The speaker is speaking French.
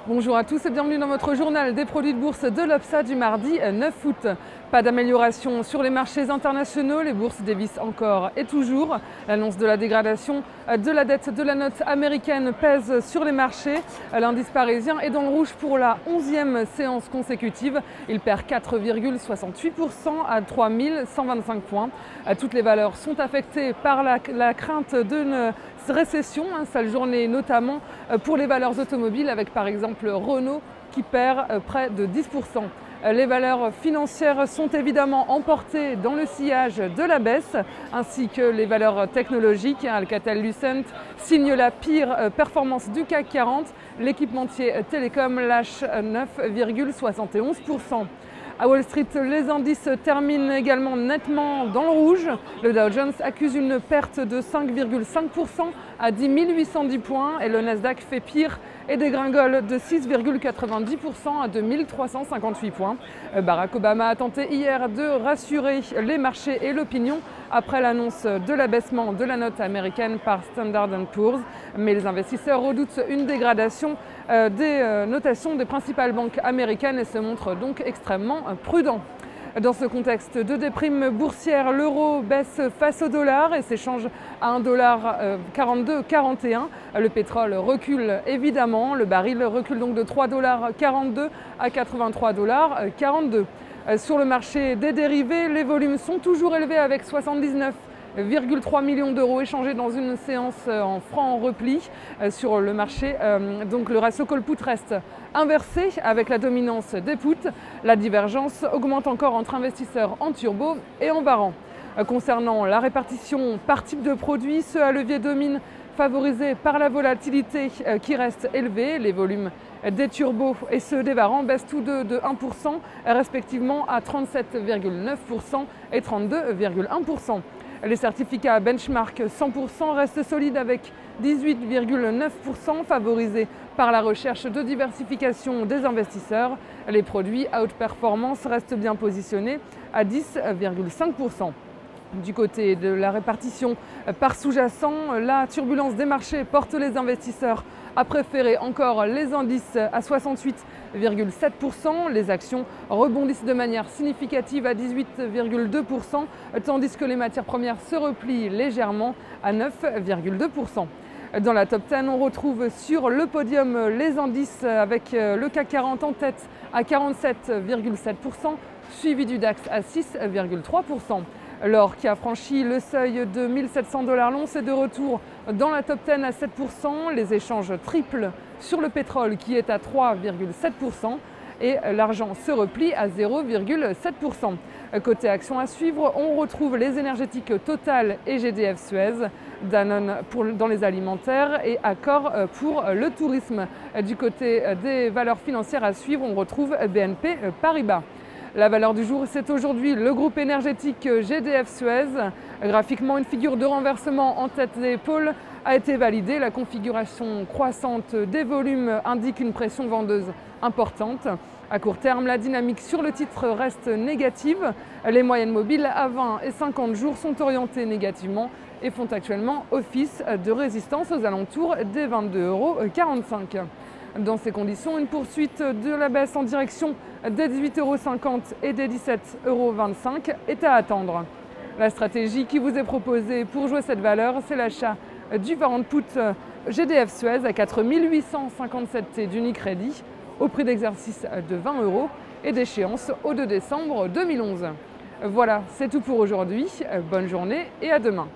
Bonjour à tous et bienvenue dans votre journal des produits de bourse de l'Obsa du mardi 9 août. Pas d'amélioration sur les marchés internationaux, les bourses dévissent encore et toujours. L'annonce de la dégradation de la dette de la note américaine pèse sur les marchés. L'indice parisien est dans le rouge pour la 11e séance consécutive. Il perd 4,68% à 3125 points. Toutes les valeurs sont affectées par la crainte d'une récession, sale journée notamment pour les valeurs automobiles avec par exemple Renault qui perd près de 10%. Les valeurs financières sont évidemment emportées dans le sillage de la baisse, ainsi que les valeurs technologiques. Alcatel-Lucent signe la pire performance du CAC 40. L'équipementier télécom lâche 9,71%. À Wall Street, les indices terminent également nettement dans le rouge. Le Dow Jones accuse une perte de 5,5% à 10 810 points et le Nasdaq fait pire et dégringole de 6,90% à 2 358 points. Barack Obama a tenté hier de rassurer les marchés et l'opinion après l'annonce de l'abaissement de la note américaine par Standard & Poor's. Mais les investisseurs redoutent une dégradation des notations des principales banques américaines et se montrent donc extrêmement prudents. Dans ce contexte de déprime boursière, l'euro baisse face au dollar et s'échange à 1,4241. Le pétrole recule évidemment. Le baril recule donc de 3,42 à 83,42 $. Sur le marché des dérivés, les volumes sont toujours élevés avec 79,3 millions d'euros échangés dans une séance en francs en repli sur le marché. Donc le ratio call-put reste inversé avec la dominance des puts. La divergence augmente encore entre investisseurs en turbo et en baran. Concernant la répartition par type de produit, ceux à levier domine favorisés par la volatilité qui reste élevée. Les volumes des turbos et ceux des varans baissent tous deux de 1%, respectivement à 37,9% et 32,1%. Les certificats benchmark 100% restent solides avec 18,9% favorisés par la recherche de diversification des investisseurs. Les produits à haute performance restent bien positionnés à 10,5%. Du côté de la répartition par sous-jacent, la turbulence des marchés porte les investisseurs à préférer encore les indices à 68,7%. Les actions rebondissent de manière significative à 18,2%, tandis que les matières premières se replient légèrement à 9,2%. Dans la top 10, on retrouve sur le podium les indices avec le CAC 40 en tête à 47,7%, suivi du DAX à 6,3%. L'or qui a franchi le seuil de 1700 $ l'once est de retour dans la top 10 à 7%. Les échanges triplent sur le pétrole qui est à 3,7% et l'argent se replie à 0,7%. Côté actions à suivre, on retrouve les énergétiques Total et GDF Suez, Danone dans les alimentaires et Accor pour le tourisme. Du côté des valeurs financières à suivre, on retrouve BNP Paribas. La valeur du jour, c'est aujourd'hui le groupe énergétique GDF Suez. Graphiquement, une figure de renversement en tête des pôles a été validée. La configuration croissante des volumes indique une pression vendeuse importante. À court terme, la dynamique sur le titre reste négative. Les moyennes mobiles à 20 et 50 jours sont orientées négativement et font actuellement office de résistance aux alentours des 22,45 €. Dans ces conditions, une poursuite de la baisse en direction des 18,50 € et des 17,25 € est à attendre. La stratégie qui vous est proposée pour jouer cette valeur, c'est l'achat du warrant put GDF Suez à 4 857 T d'Unicredit au prix d'exercice de 20 € et d'échéance au 2 décembre 2011. Voilà, c'est tout pour aujourd'hui. Bonne journée et à demain.